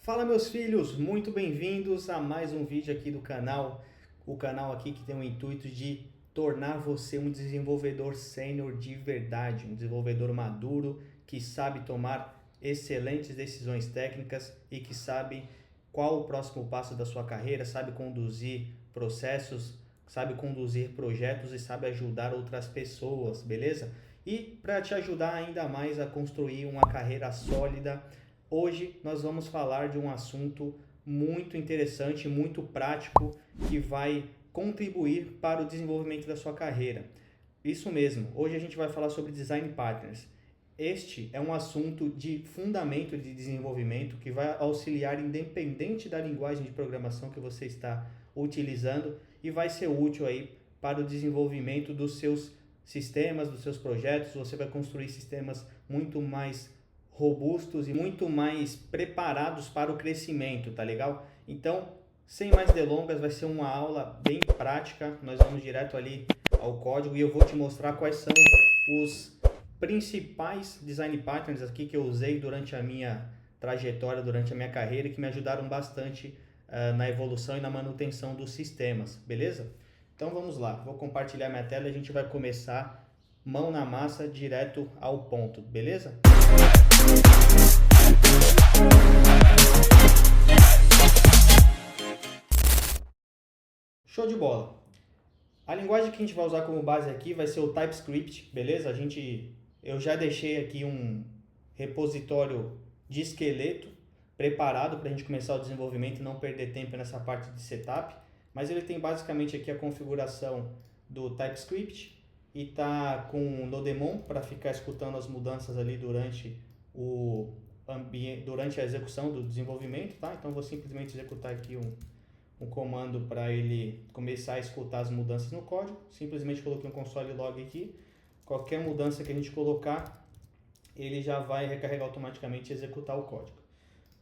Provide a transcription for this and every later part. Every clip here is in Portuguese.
Fala meus filhos, muito bem-vindos a mais um vídeo aqui do canal. O canal aqui que tem o intuito de tornar você um desenvolvedor sênior de verdade, um desenvolvedor maduro que sabe tomar excelentes decisões técnicas e que sabe qual o próximo passo da sua carreira, sabe conduzir processos, sabe conduzir projetos e sabe ajudar outras pessoas, beleza? E para te ajudar ainda mais a construir uma carreira sólida, hoje nós vamos falar de um assunto muito interessante, muito prático, que vai contribuir para o desenvolvimento da sua carreira. Isso mesmo, hoje a gente vai falar sobre Design Partners. Este é um assunto de fundamento de desenvolvimento que vai auxiliar independente da linguagem de programação que você está utilizando e vai ser útil aí para o desenvolvimento dos seus sistemas, dos seus projetos. Você vai construir sistemas muito mais robustos e muito mais preparados para o crescimento, tá legal? Então, sem mais delongas, vai ser uma aula bem prática. Nós vamos direto ali ao código e eu vou te mostrar quais são os principais design patterns aqui que eu usei durante a minha trajetória, durante a minha carreira, que me ajudaram bastante na evolução e na manutenção dos sistemas, beleza? Então vamos lá, vou compartilhar minha tela e a gente vai começar mão na massa, direto ao ponto, beleza? Show de bola! A linguagem que a gente vai usar como base aqui vai ser o TypeScript, beleza? Eu já deixei aqui um repositório de esqueleto preparado para a gente começar o desenvolvimento e não perder tempo nessa parte de setup, mas ele tem basicamente aqui a configuração do TypeScript e tá com o Nodemon para ficar escutando as mudanças ali durante a execução do desenvolvimento, tá? Então vou simplesmente executar aqui um comando para ele começar a escutar as mudanças no código. Simplesmente coloquei um console log aqui. Qualquer mudança que a gente colocar, ele já vai recarregar automaticamente e executar o código.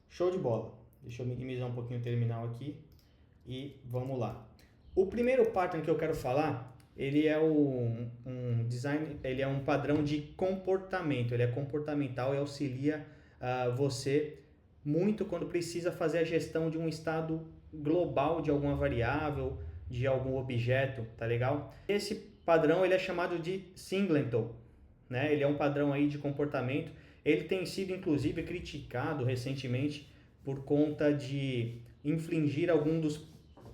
Show de bola! Deixa eu minimizar um pouquinho o terminal aqui e vamos lá. O primeiro pattern que eu quero falar, ele é ele é um padrão de comportamento. Ele é comportamental e auxilia você muito quando precisa fazer a gestão de um estado global de alguma variável, de algum objeto, tá legal? Esse padrão ele é chamado de Singleton, né? Ele é um padrão aí de comportamento. Ele tem sido inclusive criticado recentemente por conta de infringir algum dos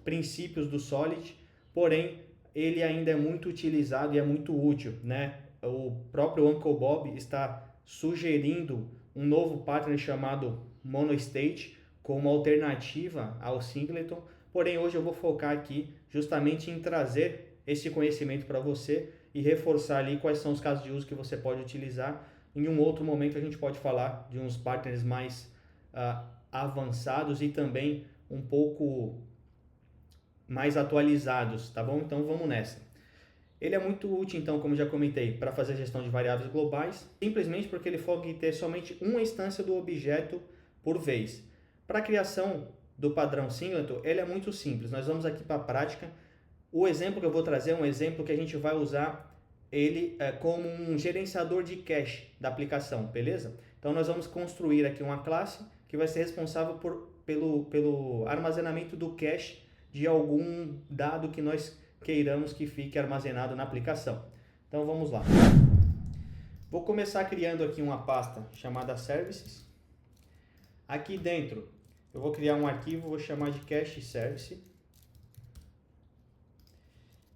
princípios do Solid, porém ele ainda é muito utilizado e é muito útil, né? O próprio Uncle Bob está sugerindo um novo pattern chamado Monostate como alternativa ao Singleton, porém hoje eu vou focar aqui justamente em trazer esse conhecimento para você e reforçar ali quais são os casos de uso que você pode utilizar. Em um outro momento a gente pode falar de uns patterns mais avançados e também um pouco mais atualizados, tá bom? Então vamos nessa. Ele é muito útil, então, como já comentei, para fazer a gestão de variáveis globais, simplesmente porque ele foca em ter somente uma instância do objeto por vez. Para a criação do padrão Singleton, ele é muito simples. Nós vamos aqui para a prática. O exemplo que eu vou trazer é um exemplo que a gente vai usar ele como um gerenciador de cache da aplicação, beleza? Então nós vamos construir aqui uma classe que vai ser responsável pelo armazenamento do cache de algum dado que nós queiramos que fique armazenado na aplicação. Então vamos lá. Vou começar criando aqui uma pasta chamada Services. Aqui dentro eu vou criar um arquivo, vou chamar de Cache Service.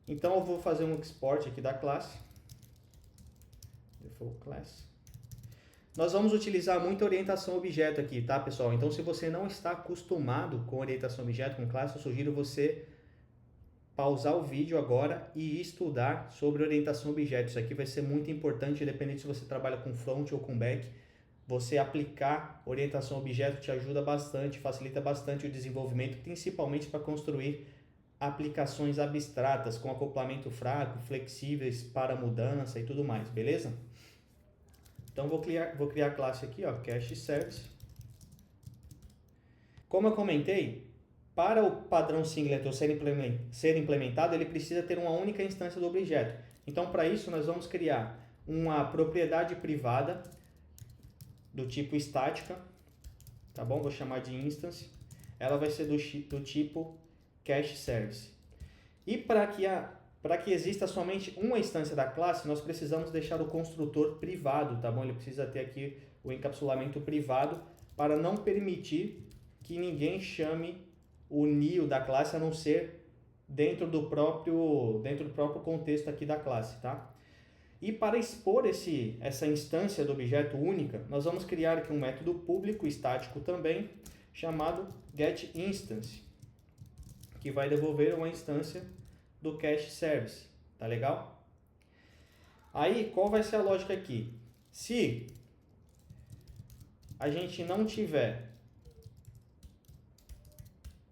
Então eu vou fazer um export aqui da classe. Default class. Nós vamos utilizar muita orientação objeto aqui, tá, pessoal? Então se você não está acostumado com orientação objeto, com classe, eu sugiro você pausar o vídeo agora e estudar sobre orientação objeto. Isso aqui vai ser muito importante, independente se você trabalha com front ou com back. Você aplicar orientação objeto te ajuda bastante, facilita bastante o desenvolvimento, principalmente para construir aplicações abstratas com acoplamento fraco, flexíveis para mudança e tudo mais, beleza? Então vou criar a classe aqui, ó, Cache Service. Como eu comentei, para o padrão Singleton ser implementado, ele precisa ter uma única instância do objeto. Então, para isso, nós vamos criar uma propriedade privada do tipo estática tá bom? Vou chamar de instance. Ela vai ser do tipo cache service. E para que exista somente uma instância da classe, nós precisamos deixar o construtor privado, tá bom? Ele precisa ter aqui o encapsulamento privado para não permitir que ninguém chame o NIO da classe, a não ser dentro do próprio contexto aqui da classe, tá? E para expor essa instância do objeto única, nós vamos criar aqui um método público estático também, chamado getInstance, que vai devolver uma instância do cache service, tá legal? Aí, qual vai ser a lógica aqui? Se a gente não tiver,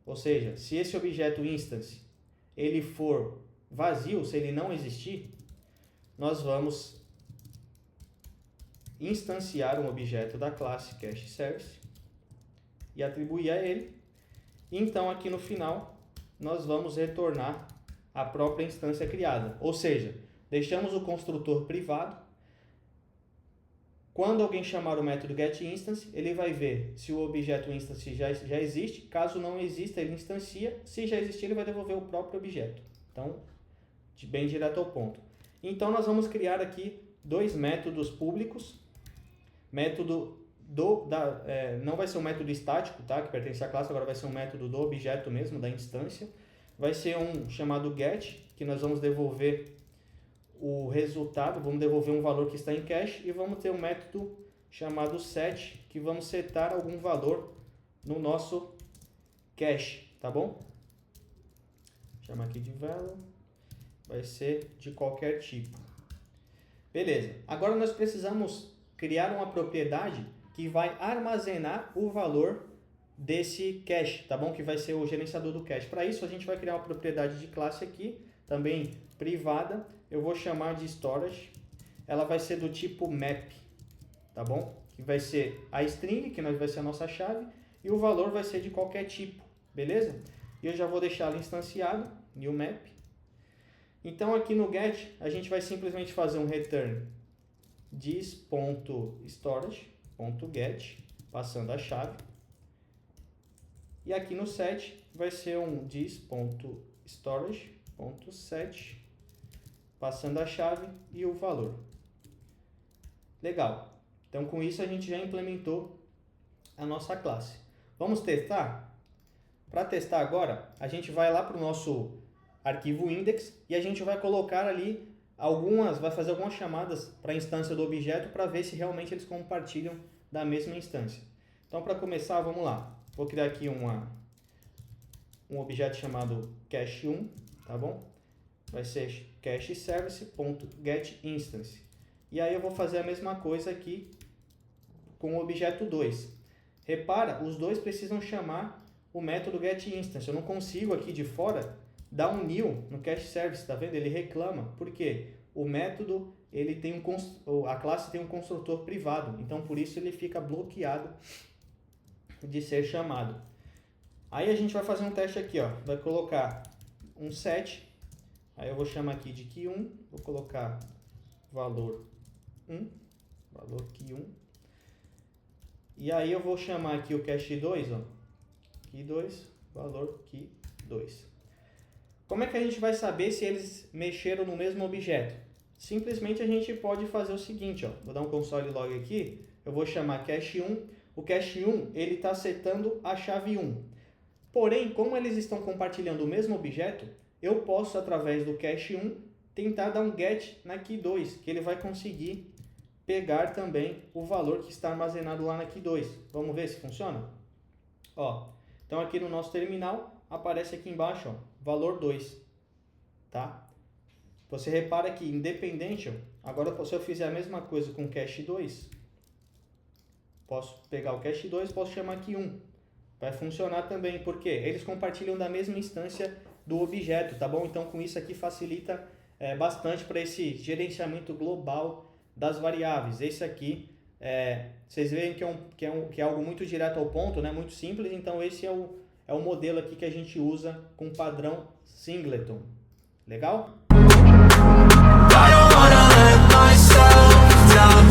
ou seja, se esse objeto instance ele for vazio, se ele não existir, nós vamos instanciar um objeto da classe cache service e atribuir a ele. Então, aqui no final, nós vamos retornar a própria instância criada. Ou seja, deixamos o construtor privado. Quando alguém chamar o método getInstance, ele vai ver se o objeto instance já existe. Caso não exista, ele instancia. Se já existir, ele vai devolver o próprio objeto. Então, bem direto ao ponto. Então, nós vamos criar aqui dois métodos públicos. Método não vai ser um método estático, tá? Que pertence à classe, agora vai ser um método do objeto mesmo, da instância. Vai ser um chamado get, que nós vamos devolver o resultado, vamos devolver um valor que está em cache, e vamos ter um método chamado set, que vamos setar algum valor no nosso cache, tá bom? Vou chamar aqui de value, vai ser de qualquer tipo. Beleza, agora nós precisamos criar uma propriedade que vai armazenar o valor desse cache, tá bom? Que vai ser o gerenciador do cache. Para isso, a gente vai criar uma propriedade de classe aqui, também privada. Eu vou chamar de storage. Ela vai ser do tipo map, tá bom? Que vai ser a string, que vai ser a nossa chave, e o valor vai ser de qualquer tipo, beleza? E eu já vou deixar ela instanciado, new map. Então, aqui no get, a gente vai simplesmente fazer um return this.storage.get, passando a chave. E aqui no set vai ser um this.storage.set, passando a chave e o valor. Legal. Então, com isso, a gente já implementou a nossa classe. Vamos testar? Para testar agora, a gente vai lá para o nosso arquivo index e a gente vai colocar ali vai fazer algumas chamadas para a instância do objeto para ver se realmente eles compartilham da mesma instância. Então, para começar, vamos lá. Vou criar aqui um objeto chamado cache1, tá bom? Vai ser cacheService.getInstance. E aí eu vou fazer a mesma coisa aqui com o objeto 2. Repara, os dois precisam chamar o método getInstance. Eu não consigo aqui de fora dar um new no cacheService, tá vendo? Ele reclama. Por quê? O método, a classe tem um construtor privado. Então, por isso ele fica bloqueado de ser chamado. Aí a gente vai fazer um teste aqui, ó. Vai colocar um set. Aí eu vou chamar aqui de key1. Vou colocar valor 1. Valor key1. E aí eu vou chamar aqui o cache2, ó. Key2, valor key2. Como é que a gente vai saber se eles mexeram no mesmo objeto? Simplesmente a gente pode fazer o seguinte, ó. Vou dar um console log aqui. Eu vou chamar cache1. O cache1, ele está setando a chave 1. Porém, como eles estão compartilhando o mesmo objeto, eu posso, através do cache1, tentar dar um get na key2, que ele vai conseguir pegar também o valor que está armazenado lá na key2. Vamos ver se funciona? Ó, então aqui no nosso terminal, aparece aqui embaixo, ó, valor 2. Tá? Você repara que, independente, ó, agora se eu fizer a mesma coisa com cache2, posso pegar o cache2, posso chamar aqui 1. Vai funcionar também, porque eles compartilham da mesma instância do objeto, tá bom? Então, com isso aqui facilita bastante para esse gerenciamento global das variáveis. Esse aqui, vocês veem que é algo muito direto ao ponto, né? Muito simples. Então, esse é o modelo aqui que a gente usa com padrão singleton. Legal? I don't wanna let myself down.